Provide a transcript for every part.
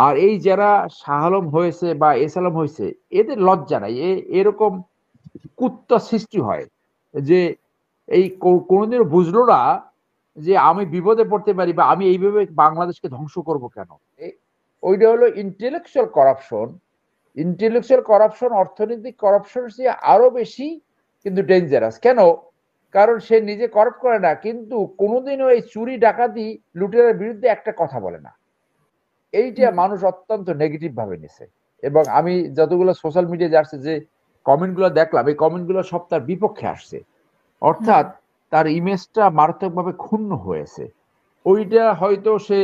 আর এই যারা শাহ আলম হয়েছে বা এস আলম হয়েছে, এদের লজ্জা নাই। এরকম কুত্তা সৃষ্টি হয় যে এই কোনোদিনও বুঝলো না যে আমি বিপদে পড়তে পারি বা আমি এইভাবে বাংলাদেশকে ধ্বংস করব কেন। ওইটা হলো ইন্টেলেকচুয়াল করাপশন। ইন্টেলেকচুয়াল করাপশন অর্থনৈতিক করাপশন চেয়ে আরো বেশি কিন্তু ডেঞ্জারাস। কেন? কারণ সে নিজে করাপ্ট করে না, কিন্তু কোনোদিনও এই চুরি ডাকাতি লুটেরার বিরুদ্ধে একটা কথা বলে না। এইটা মানুষ অত্যন্ত নেগেটিভ ভাবে নিছে। এবং আমি যতগুলো সোশ্যাল মিডিয়া যাচ্ছে যে কমেন্ট গুলো দেখলাম, এই কমেন্ট গুলো সব তার বিপক্ষে আসছে। অর্থাৎ তার ইমেজটা মারাত্মকভাবে ক্ষুণ্ণ হয়েছে। ওইটা হয়তো সে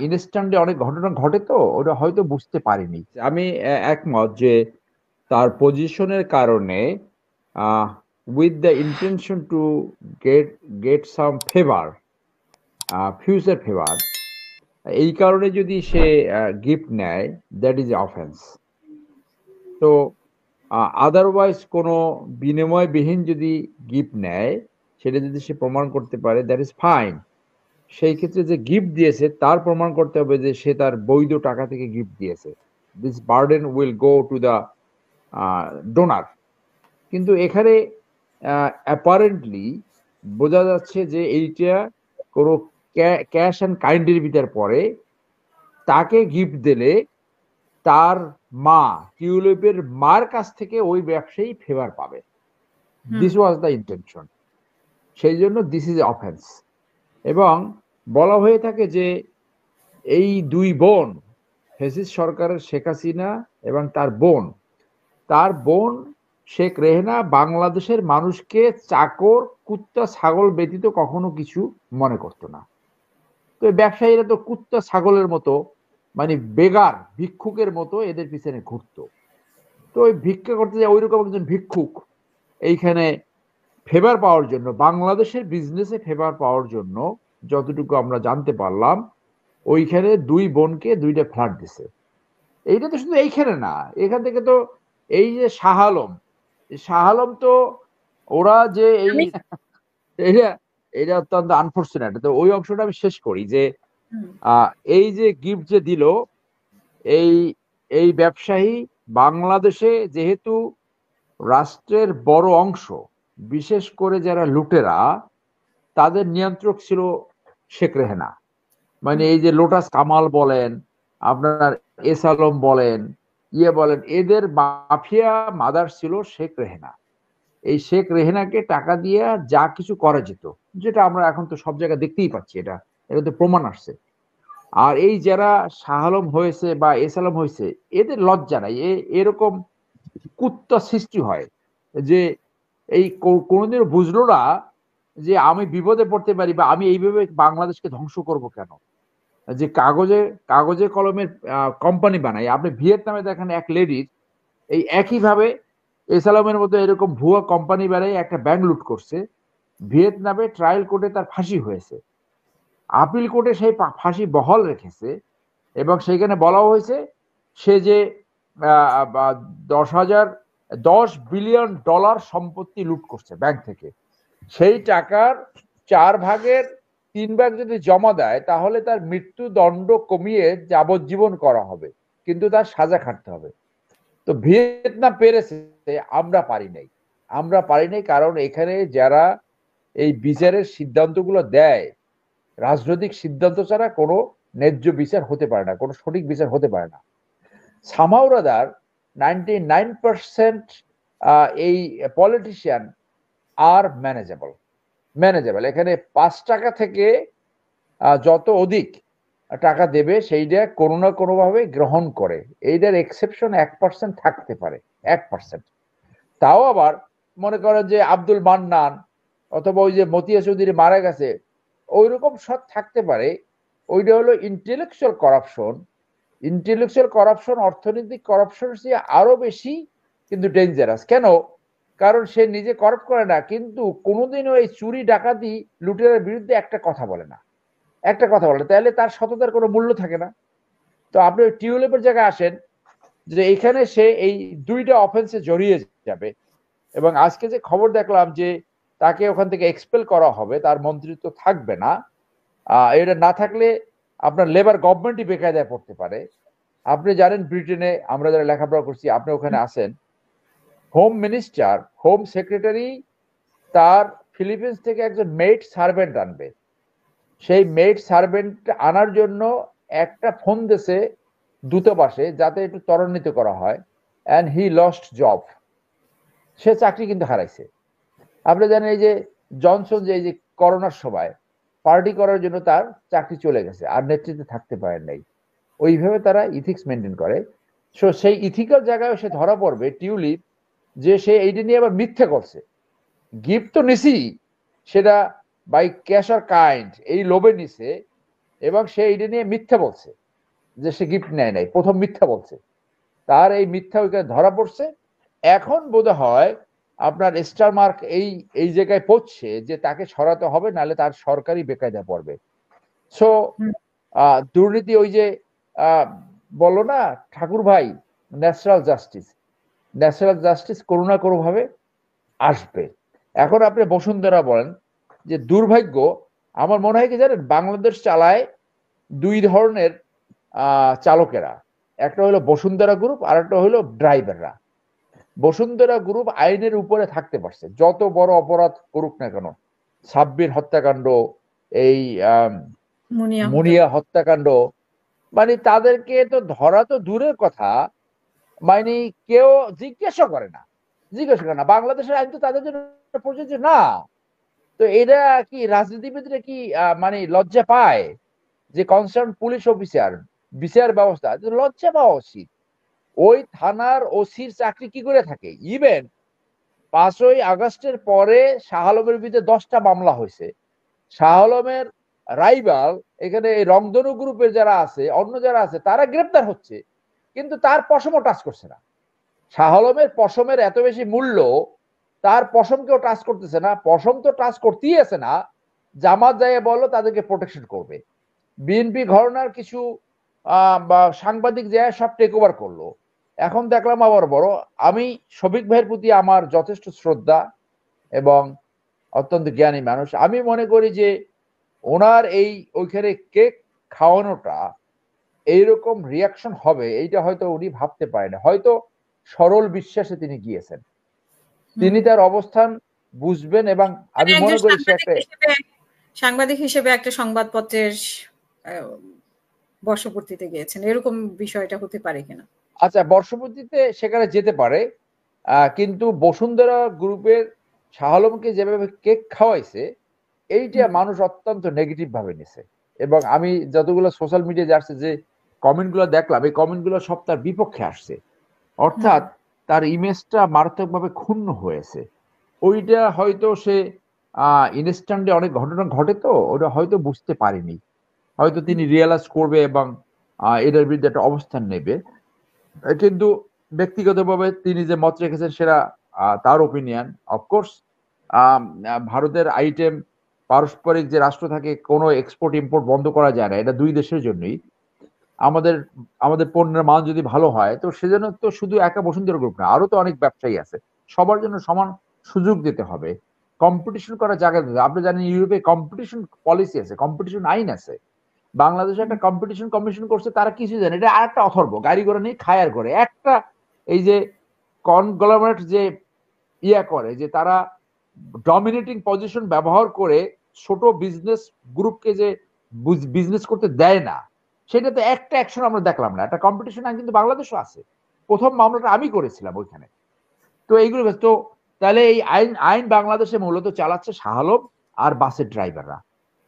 ইনস্ট্যান্টে অনেক ঘটনা ঘটে, তো ওটা হয়তো বুঝতে পারিনি। আমি একমত যে তার পজিশনের কারণে with the intention to get get some favour, future favour, এই কারণে যদি সে গিফট নেয়, দ্যাট ইজ অফেন্স। তো আদারওয়াইজ কোনো বিনিময়বিহীন যদি গিফট নেয়, সেটা যদি সে প্রমাণ করতে পারে, দ্যাট ইজ ফাইন। সেই ক্ষেত্রে যে গিফট দিয়েছে তার প্রমাণ করতে হবে যে সে তার বৈধ টাকা থেকে গিফট দিয়েছে। This burden will go to the donor. কিন্তু এখানে অ্যাপারেন্টলি বোঝা যাচ্ছে যে এইটা কোনো ক্যাশ অ্যান্ড কাইন্ডের ভিতর পড়ে। তাকে গিফট দিলে তার মা, টিউলিপের মার কাছ থেকে ওই ব্যবসায়ী ফেভার পাবে। This was the intention. সেই জন্য দিস ইজ অফেন্স। এবং বলা হয়ে থাকে যে এই দুই বোন, ফ্যাসিস্ট সরকারের শেখ হাসিনা এবং তার বোন শেখ রেহেনা বাংলাদেশের মানুষকে চাকর, কুত্তা, ছাগল ব্যতীত কখনো কিছু মনে করতো না। তো এই ব্যবসায়ীরা তো কুত্তা ছাগলের মতো, মানে বেগার ভিক্ষুকের মতো এদের পিছনে ঘুরতো। তো ওই ভিক্ষা করতে যায় ওইরকম একজন ভিক্ষুক এইখানে ফেভার পাওয়ার জন্য, বাংলাদেশের বিজনেসে ফেভার পাওয়ার জন্য, যতটুকু আমরা জানতে পারলাম, ওইখানে দুই বোনকে দুইটা ফ্ল্যাট দিছে। এইটা তো শুধু এইখানে না, এখান থেকে তো এই যে শাহ আলম তো ওরা যে এই এটা এটা অত্যন্ত আনফর্চুনেট। তো ওই অংশটা আমি শেষ করি যে এই যে গিফট যে দিল এই এই ব্যবসায়ী, বাংলাদেশে যেহেতু রাষ্ট্রের বড় অংশ, বিশেষ করে যারা লুটেরা, তাদের নিয়ন্ত্রক ছিল শেখ রেহেনা। মানে এই যে লোটাস কামাল বলেন, আপনার এস আলম বলেন, বলেন, এদের মাফিয়া মাদার ছিল শেখ রেহেনা। এই শেখ রেহেনাকে টাকা দিয়ে যা কিছু করা যেত, যেটা আমরা এখন তো সব জায়গায় দেখতেই পাচ্ছি, এটা এটা তো প্রমাণ আসছে। আর এই যারা শাহ আলম হয়েছে বা এস আলম হয়েছে, এদের লজ্জা নাই। এরকম কুত্তা সৃষ্টি হয় যে এই কোনোদিনও বুঝলো না যে আমি বিপদে পড়তে পারি বা আমি এইভাবে বাংলাদেশকে ধ্বংস করব কেন। যে কাগজে কাগজে কলমের কোম্পানি বানায়। আপনি ভিয়েতনামে দেখেন এক লেডির এই একইভাবে এসালামের মতো এরকম ভুয়া কোম্পানি বানায় একটা ব্যাংক লুট করছে। ভিয়েতনামে ট্রায়াল কোর্টে তার ফাঁসি হয়েছে, আপিল কোর্টে সেই ফাঁসি বহাল রেখেছে। এবং সেখানে বলা হয়েছে সে যে 10 বিলিয়ন ডলার সম্পত্তি লুট করছে ব্যাংক থেকে, সেই টাকার 4 ভাগের 3 ভাগ যদি জমা দেয় তাহলে তার মৃত্যুদণ্ড কমিয়ে যাবজ্জীবন করা হবে, কিন্তু তার সাজা খাটতে হবে। তো ভিয়েতনাম পেরেছে, আমরা পারি নাই। আমরা পারি নাই কারণ এখানে যারা এই বিচারের সিদ্ধান্তগুলো দেয়, রাজনৈতিক সিদ্ধান্ত ছাড়া কোনো ন্যায্য বিচার হতে পারে না, কোনো সঠিক বিচার হতে পারে না। সামহাউ রাদার 99% এই পলিটিশিয়ান আর ম্যানেজেবল। এখানে 5 টাকা থেকে যত অধিক টাকা দেবে সেইটা কোনো না কোনো ভাবে গ্রহণ করে। এইটার এক্সেপশন 1% থাকতে পারে, 1%। তাও আবার মনে করেন যে আব্দুল মান্নান অথবা ওই যে মতিয়া চৌধুরী মারা গেছে, ওই রকম সৎ থাকতে পারে। ওইটা হলো ইন্টেলেকচুয়াল করাপশন। ইন্টেলেকচুয়াল করাপশন অর্থনৈতিক করাপশন চেয়ে আরো বেশি কিন্তু ডেঞ্জারাস। কেন? কারণ সে নিজে করাপ্ট করে না, কিন্তু কোনোদিনও এই চুরি ডাকাতি লুটেরার বিরুদ্ধে একটা কথা বলে না। তাহলে তার সততার কোনো মূল্য থাকে না। তো আপনি টিউলিপের জায়গায় আসেন যে এখানে সে এই দুইটা অফেন্সে জড়িয়ে যাবে। এবং আজকে যে খবর দেখলাম যে তাকে ওখান থেকে এক্সপেল করা হবে, তার মন্ত্রিত্ব থাকবে না। এটা না থাকলে আপনার লেবার গভর্নমেন্টই বেকায়দায় পড়তে পারে। আপনি জানেন ব্রিটেনে আমরা যারা লেখাপড়া করছি, আপনি ওখানে আছেন, হোম মিনিস্টার, হোম সেক্রেটারি তার ফিলিপিন্স থেকে একজন মেড সার্ভেন্ট আনবে, সেই মেড সার্ভেন্ট আনার জন্য একটা ফোন দিয়েছে দূতাবাসে যাতে একটু ত্বরান্বিত করা হয়, অ্যান্ড হি লস্ট জব, সে চাকরি কিন্তু হারাইছে। আপনি জানেন এই যে জনসন যে এই যে করোনার সময় পার্টি করার জন্য তার চাকরি চলে গেছে, আর নেতৃত্বে থাকতে পারেন নাই। ওইভাবে তারা ইথিক্স মেনটেন করে। সো সেই ইথিক্যাল জায়গায় সে ধরা পড়বে টিউলিপ, যে সে এইটা নিয়ে আবার মিথ্যে করছে। গিফট তো নিছি, সেটা বাই ক্যাশ আর কাইন্ড এই লোভে নিছে, এবং সে এইটা নিয়ে মিথ্যা বলছে যে সে গিফট নেয় নাই, প্রথম মিথ্যা বলছে। তার এই মিথ্যা ওইখানে ধরা পড়ছে। এখন বোধ হয় আপনার স্টার মার্ক এই এই জায়গায় পড়ছে যে তাকে সরাতে হবে, নাহলে তার সরকারি বেকায়দা পড়বে। সো দুর্নীতি ওই যে বলো না ঠাকুর ভাই, ন্যাচারাল জাস্টিস, ন্যাচারাল জাস্টিস কোনো না কোনো ভাবে আসবে। এখন আপনি বসুন্ধরা বলেন, যে দুর্ভাগ্য, আমার মনে হয় কি জানেন, বাংলাদেশ চালায় দুই ধরনের চালকেরা, একটা হলো বসুন্ধরা গ্রুপ, আর একটা হলো ড্রাইভাররা। বসুন্ধরা গ্রুপ আইনের উপরে থাকতে পারছে, যত বড় অপরাধ করুক না কেন, সাব্বির হত্যাকাণ্ড, এই মুনিয়া হত্যাকাণ্ড, মানে তাদেরকে তো ধরা তো দূরের কথা, মানে কেউ জিজ্ঞাসা করে না, বাংলাদেশের আইন তো তাদের জন্য প্রযোজ্য না। তো এরা কি রাজনীতিবিদরা কি মানে লজ্জা পায় যে কনসার্ন পুলিশ অফিসার, বিচার ব্যবস্থা লজ্জা পাওয়া উচিত। ওই থানার ওসির চাকরি কি করে থাকে? ইভেন 5ই আগস্টের পরে শাহ আলমের বিরুদ্ধে 10টা মামলা হয়েছে। শাহ আলমের রাইভাল এখানে রংধনু গ্রুপের যারা আছে, অন্য যারা আছে, তারা গ্রেপ্তার হচ্ছে, কিন্তু তার পশমও টাচ করছে না। শাহ আলমের পশমের এত বেশি মূল্য, তার পশমকেও টাচ করতেছে না। পশম তো টাচ করতেই আছে না, জামাত যায় বলো তাদেরকে প্রোটেকশন করবে। বিএনপি ঘরানার কিছু বা সাংবাদিক যায় সব টেক ওভার করলো। এখন দেখলাম আবার বড়, আমি শফিক ভাইয়ের প্রতি আমার যথেষ্ট শ্রদ্ধা এবং অত্যন্ত জ্ঞানী মানুষ, আমি মনে করি যে ওনার এই ওইখানে কেক খাওয়ানোটা এইরকম রিয়াকশন হবে এইটা হয়তো উনি ভাবতে পারেন। হয়তো সরল বিশ্বাসে তিনি গিয়েছেন, তিনি তার অবস্থান বুঝবেন, এবং আমি মনে করি সে একটা সাংবাদিক হিসেবে একটা সংবাদপত্রের বর্ষপূর্তিতে গিয়েছেন, এরকম বিষয়টা হতে পারে কিনা? আচ্ছা, বর্ষপূর্তিতে সেখানে যেতে পারে, কিন্তু বসুন্ধরা গ্রুপের শাহ আলমকে যেভাবে কেক খাওয়াইছে, এইটা মানুষ অত্যন্ত নেগেটিভ ভাবে নিছে। এবং আমি যতগুলো সোশ্যাল মিডিয়া যাচ্ছে যে কমেন্ট গুলো দেখলাম, এই কমেন্ট গুলো সব তার বিপক্ষে আসছে, অর্থাৎ তার ইমেজটা মারাত্মকভাবে ক্ষুণ্ণ হয়েছে। ওইটা হয়তো সে ইনস্ট্যান্টে অনেক ঘটনা ঘটে, তো ওটা হয়তো বুঝতে পারেনি, হয়তো তিনি রিয়েলাইজ করবে এবং এটার বিরুদ্ধে একটা অবস্থান নেবে। কিন্তু ব্যক্তিগতভাবে তিনি যে মত রেখেছেন সেটা তার ওপিনিয়ন। অফকোর্স ভারতের আইটেম পারস্পরিক যে রাষ্ট্র থাকে, কোনো এক্সপোর্ট ইম্পোর্ট বন্ধ করা যায় না, এটা দুই দেশের জন্যই। আমাদের আমাদের পণ্যের মান যদি ভালো হয়, তো সেজন্য তো শুধু একা বসুন্ধরা গ্রুপ না, আরো তো অনেক ব্যবসায়ী আছে, সবার জন্য সমান সুযোগ দিতে হবে, কম্পিটিশন করার জায়গা দিতে হবে। আপনি জানেন ইউরোপে কম্পিটিশন পলিসি আছে, কম্পিটিশন আইন আছে। বাংলাদেশে একটা কম্পিটিশন কমিশন করছে, তারা কিছু জানে, এটা আর একটা অথর্ব, গাড়ি ঘোড়া নিয়ে খায়ার করে একটা, এই যে কনগ্লোমারেট যে ইয়া করে, যে তারা ডমিনেটিং পজিশন ব্যবহার করে ছোট বিজনেস গ্রুপকে যে বিজনেস করতে দেয় না, সেটাতে একটা অ্যাকশন আমরা দেখলাম না। একটা কম্পিটিশন আইন কিন্তু বাংলাদেশও আছে, প্রথম মামলাটা আমি করেছিলাম ওইখানে। তো এইগুলো তো তাহলে এই আইন বাংলাদেশে মূলত চালাচ্ছে শাহ আলম আর বাসের ড্রাইভাররা।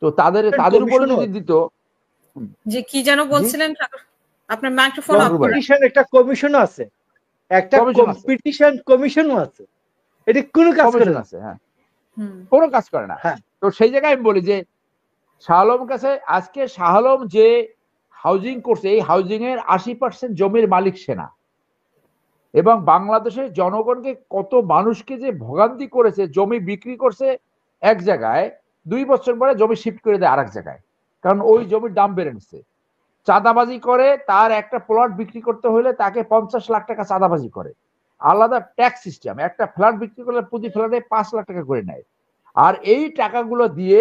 তো তাদের উপরে যদি দিত, যে কি যেন বলছিলেন আপনার মাইক্রোফোন অফ করে। কম্পিটিশন একটা কমিশন আছে, একটা কম্পিটিশন কমিশনও আছে, এটা কোন কাজ করে না। হ্যাঁ, কোনো কাজ করে না। তো সেই জায়গায় আমি বলি যে শাহ আলমের কাছে আজকে শাহ আলম যে হাউজিং করছে, এই হাউজিং এর 80% জমির মালিক সেনা, এবং বাংলাদেশের জনগণকে কত মানুষকে যে ভোগান্তি করেছে, জমি বিক্রি করছে এক জায়গায়, 2 বছর পরে জমি শিফট করে দেয় আরেক জায়গায়, কারণ ওই জমির দাম বেড়ে নিচ্ছে। চাঁদাবাজি করে, তার একটা প্লট বিক্রি করতে হলে তাকে 50 লাখ টাকা চাঁদাবাজি করে, আলাদা ট্যাক্স সিস্টেম। একটা ফ্ল্যাট বিক্রি করলে প্রতি ফ্ল্যাটে 5 লাখ টাকা করে নেয়। আর এই টাকাগুলো দিয়ে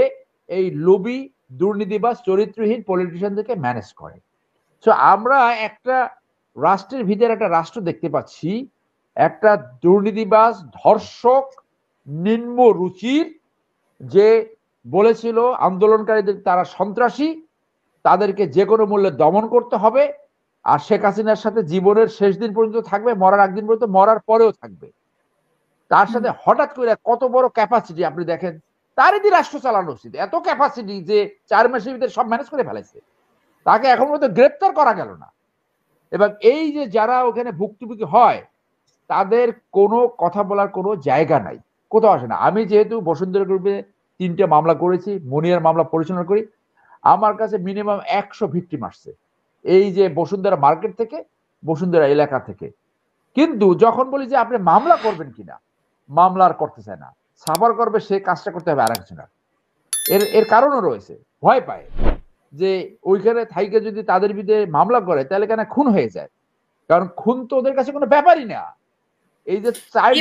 এই লোভী দুর্নীতিবাজ চরিত্রহীন পলিটিশিয়ানদেরকে ম্যানেজ করে। তো আমরা একটা রাষ্ট্রের ভিতরে একটা রাষ্ট্র দেখতে পাচ্ছি, একটা দুর্নীতিবাজ ধর্ষক নিম্ন রুচির, যে বলেছিল আন্দোলনকারীদের তারা সন্ত্রাসী, তাদেরকে যে কোনো মূল্যে দমন করতে হবে, আর শেখ হাসিনার সাথে জীবনের শেষ দিন পর্যন্ত থাকবে, মরার একদিন পর্যন্ত, মরার পরেও থাকবে। তার সাথে হঠাৎ করে কত বড় ক্যাপাসিটি আপনি দেখেন, তারই দিয়ে রাষ্ট্র চালানো উচিত, এত ক্যাপাসিটি যে 4 মাসের ভিতরে সব ম্যানেজ করে ফেলেছে, তাকে এখন পর্যন্ত গ্রেপ্তার করা গেল না। এবং এই যে যারা ওখানে ভুক্তভোগী হয় তাদের কোনো কথা বলার কোনো জায়গা নাই, কোথাও আসে না। আমি যেহেতু বসুন্ধরা গ্রুপে 3টে মামলা করেছি, মনিয়ার মামলা পরিচালনা করি, আমার কাছে মিনিমাম 100 ভিকটিম আসছে এই যে বসুন্ধরা মার্কেট থেকে, বসুন্ধরা এলাকা থেকে। কিন্তু যখন বলি যে আপনি মামলা করবেন কিনা, মামলা আর করতে চায় না, সাফার করবে সে কাজটা করতে হবে আরেকজনের। এর কারণও রয়েছে, ভয় পায় যে ওইখানে থাইকে যদি তাদের বিরুদ্ধে মামলা করে তাহলে কেন খুন হয়ে যায়, কারণ খুন তো ওদের কাছে কোনো ব্যাপারই না। এই যে চাইল্ড